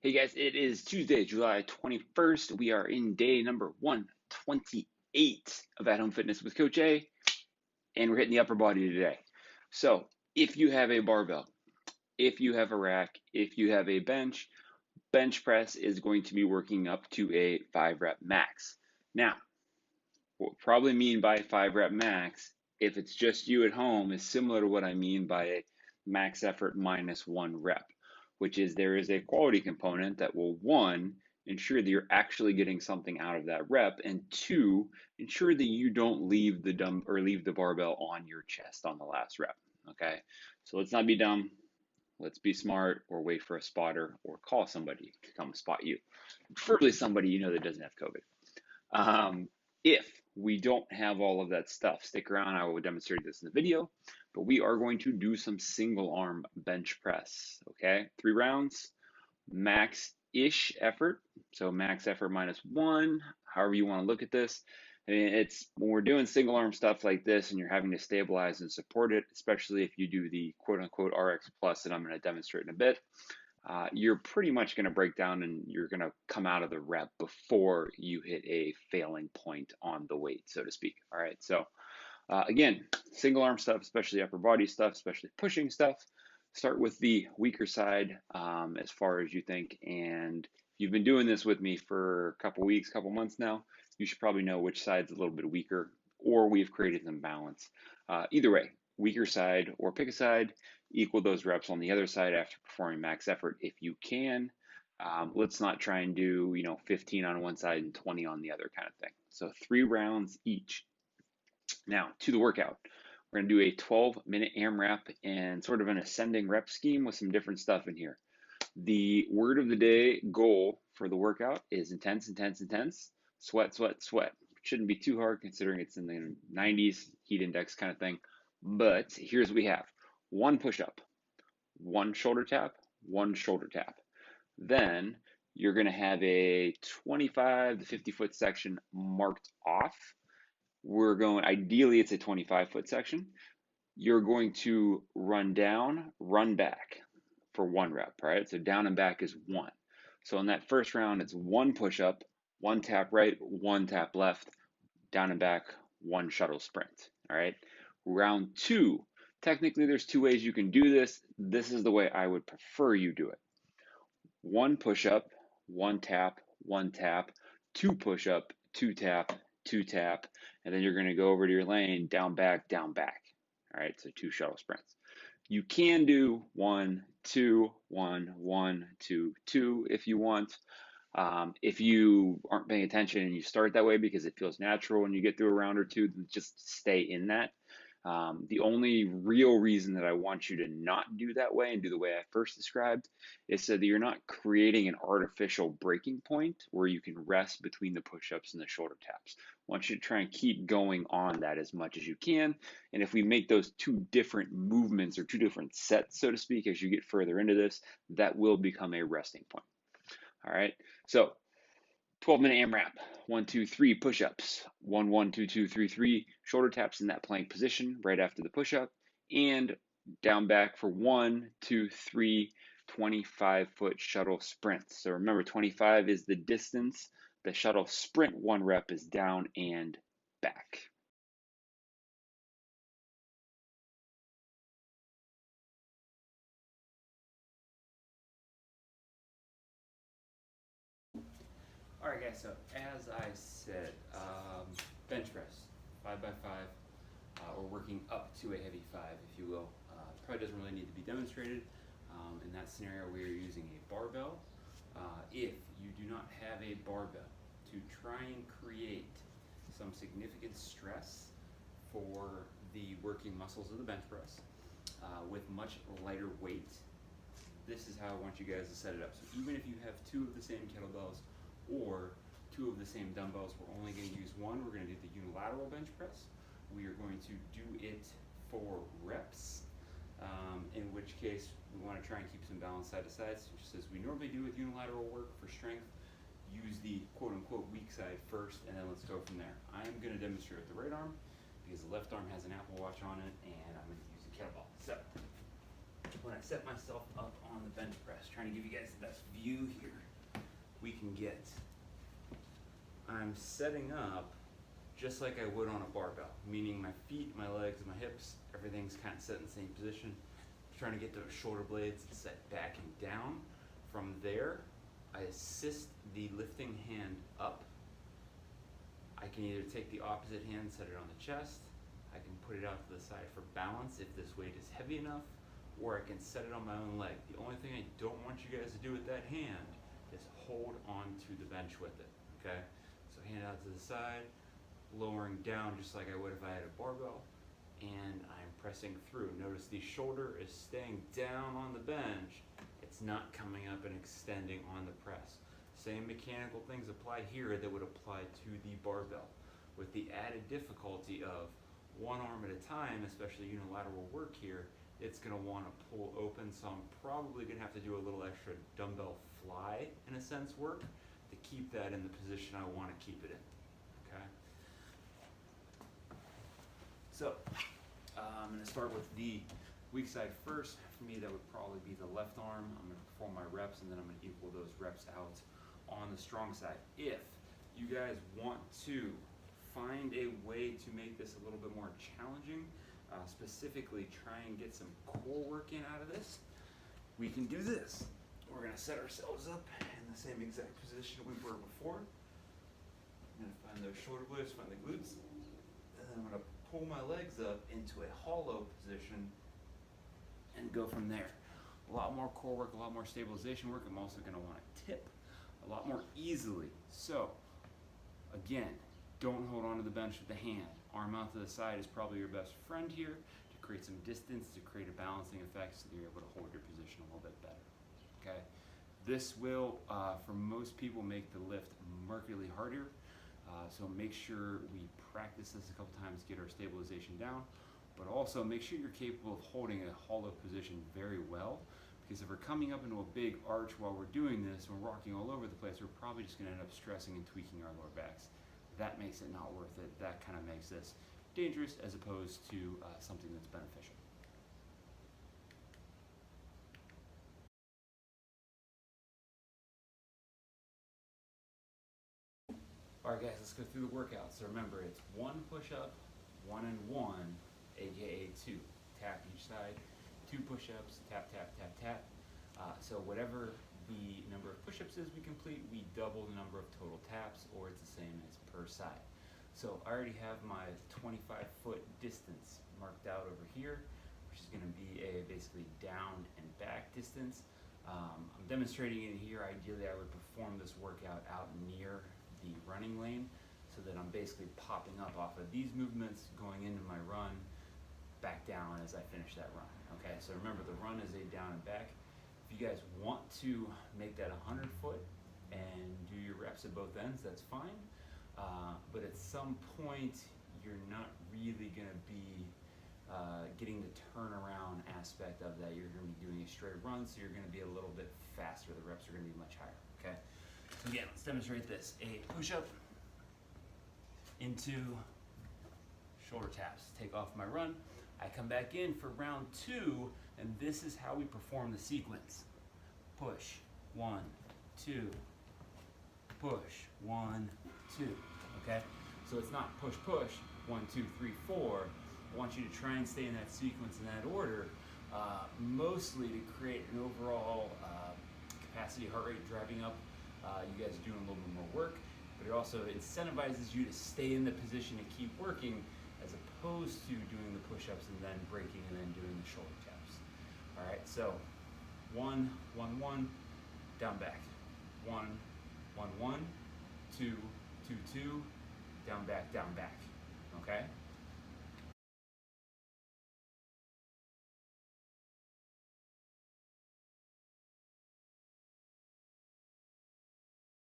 Hey guys, it is Tuesday, July 21st. We are in day number 128 of At Home Fitness with Coach A, and we're hitting the upper body today. So, if you have a barbell, if you have a rack, if you have a bench press is going to be working up to a 5-rep max. Now, what we'll probably mean by 5-rep max, if it's just you at home, is similar to what I mean by a max effort minus 1 rep, which is there is a quality component that will, 1, ensure that you're actually getting something out of that rep, and 2, ensure that you don't leave the barbell on your chest on the last rep. Okay, so let's not be dumb. Let's be smart, or wait for a spotter, or call somebody to come spot you. Preferably somebody you know that doesn't have COVID. If we don't have all of that stuff, stick around. I will demonstrate this in the video, but we are going to do some single arm bench press. Okay, 3 rounds, max-ish effort. So max effort minus 1, however you want to look at this. I mean, it's when we're doing single arm stuff like this and you're having to stabilize and support it, especially if you do the quote unquote RX plus that I'm going to demonstrate in a bit. You're pretty much going to break down and you're going to come out of the rep before you hit a failing point on the weight, so to speak. All right, so again, single arm stuff, especially upper body stuff, especially pushing stuff. Start with the weaker side as far as you think. And if you've been doing this with me for a couple weeks, couple months now, you should probably know which side's a little bit weaker, or we've created some balance. Either way, weaker side or pick a side, equal those reps on the other side after performing max effort if you can. Let's not try and do 15 on one side and 20 on the other kind of thing. So 3 rounds each. Now to the workout. We're going to do a 12-minute AMRAP and sort of an ascending rep scheme with some different stuff in here. The word of the day goal for the workout is intense, intense, intense, sweat, sweat, sweat. Shouldn't be too hard considering it's in the 90s, heat index kind of thing. But here's what we have. 1 push-up, 1 shoulder tap, 1 shoulder tap. Then you're going to have a 25 to 50 foot section marked off. Ideally it's a 25-foot section. You're going to run down, run back for 1 rep, right? So down and back is 1. So in that first round, it's 1 push-up, 1 tap right, 1 tap left, down and back, 1 shuttle sprint, all right? Round 2, technically there's 2 ways you can do this. This is the way I would prefer you do it. 1 push-up, 1 tap, 1 tap, 2 push-up, 2 tap, 2 tap, and then you're going to go over to your lane, down, back, down, back. All right, so 2 shuttle sprints. You can do 1, 2, 1, 1, 2, 2 if you want. If you aren't paying attention and you start that way because it feels natural when you get through a round or two, then just stay in that. The only real reason that I want you to not do that way and do the way I first described is so that you're not creating an artificial breaking point where you can rest between the push-ups and the shoulder taps. I want you to try and keep going on that as much as you can. And if we make those 2 different movements or 2 different sets, so to speak, as you get further into this, that will become a resting point. All right, so 12-minute AMRAP, 1, 2, 3 push-ups, 1, 1, 2, 2, 3, 3 shoulder taps in that plank position right after the push-up, and down back for 1, 2, 3 25-foot shuttle sprints. So remember, 25 is the distance. The shuttle sprint 1 rep is down and back. All right, guys, so as I said, bench press, 5x5, or working up to a heavy 5, if you will. Probably doesn't really need to be demonstrated. In that scenario, we are using a barbell. If you do not have a barbell, to try and create some significant stress for the working muscles of the bench press with much lighter weight, this is how I want you guys to set it up. So even if you have 2 of the same kettlebells or 2 of the same dumbbells, we're only going to use 1. We're going to do the unilateral bench press. We are going to do it for reps, in which case we want to try and keep some balance side to side. So just as we normally do with unilateral work for strength, use the quote-unquote weak side first, and then let's go from there. I am going to demonstrate with the right arm because the left arm has an Apple Watch on it, and I'm going to use a kettlebell. So when I set myself up on the bench press, trying to give you guys the best view here we can get. I'm setting up just like I would on a barbell, meaning my feet, my legs, my hips, everything's kind of set in the same position. Trying to get those shoulder blades set back and down. From there, I assist the lifting hand up. I can either take the opposite hand, set it on the chest. I can put it out to the side for balance if this weight is heavy enough, or I can set it on my own leg. The only thing I don't want you guys to do with that hand is hold on to the bench with it, okay? So hand out to the side, lowering down just like I would if I had a barbell, and I'm pressing through. Notice the shoulder is staying down on the bench. It's not coming up and extending on the press. Same mechanical things apply here that would apply to the barbell, with the added difficulty of one arm at a time, especially unilateral work here, it's gonna wanna pull open, so I'm probably gonna have to do a little extra dumbbell fly, in a sense, work to keep that in the position I wanna keep it in, okay? So, I'm gonna start with the weak side first. For me, that would probably be the left arm. I'm gonna perform my reps, and then I'm gonna equal those reps out on the strong side. If you guys want to find a way to make this a little bit more challenging, specifically try and get some core work in out of this, we can do this. We're gonna set ourselves up in the same exact position we were before. I'm gonna find those shoulder blades, find the glutes, and then I'm gonna pull my legs up into a hollow position and go from there. A lot more core work, a lot more stabilization work. I'm also gonna wanna tip a lot more easily. So, again, don't hold on to the bench with the hand. Arm out to the side is probably your best friend here to create some distance, to create a balancing effect so that you're able to hold your position a little bit better, okay? This will, for most people, make the lift markedly harder. So make sure we practice this a couple times, get our stabilization down, but also make sure you're capable of holding a hollow position very well, because if we're coming up into a big arch while we're doing this, and we're rocking all over the place, we're probably just gonna end up stressing and tweaking our lower backs. That makes it not worth it. That kind of makes this dangerous as opposed to something that's beneficial. All right, guys, let's go through the workout. So remember, it's 1 push-up, 1 and 1, aka 2. Tap each side, 2 push-ups, tap, tap, tap, tap. So whatever the number of push-ups is we complete, we double the number of total taps, or it's the same as per side. So I already have my 25-foot distance marked out over here, which is gonna be a basically down and back distance. I'm demonstrating it here. Ideally, I would perform this workout out near the running lane so that I'm basically popping up off of these movements, going into my run, back down as I finish that run, okay? So remember, the run is a down and back. If you guys want to make that 100 foot and do your reps at both ends, that's fine. But at some point, you're not really gonna be getting the turnaround aspect of that. You're gonna be doing a straight run, so you're gonna be a little bit faster. The reps are gonna be much higher, okay? So again, let's demonstrate this. A push-up into shoulder taps. Take off my run. I come back in for round 2, and this is how we perform the sequence. Push, 1, 2, push, 1, 2, okay? So it's not push, push, 1, 2, 3, 4. I want you to try and stay in that sequence in that order, mostly to create an overall capacity heart rate driving up. You guys are doing a little bit more work, but it also incentivizes you to stay in the position and keep working, as opposed to doing the push-ups and then breaking and then doing the shoulder taps. All right, so 1, 1, 1, down, back. 1, 1, 1, 2, 2, 2, down, back, okay?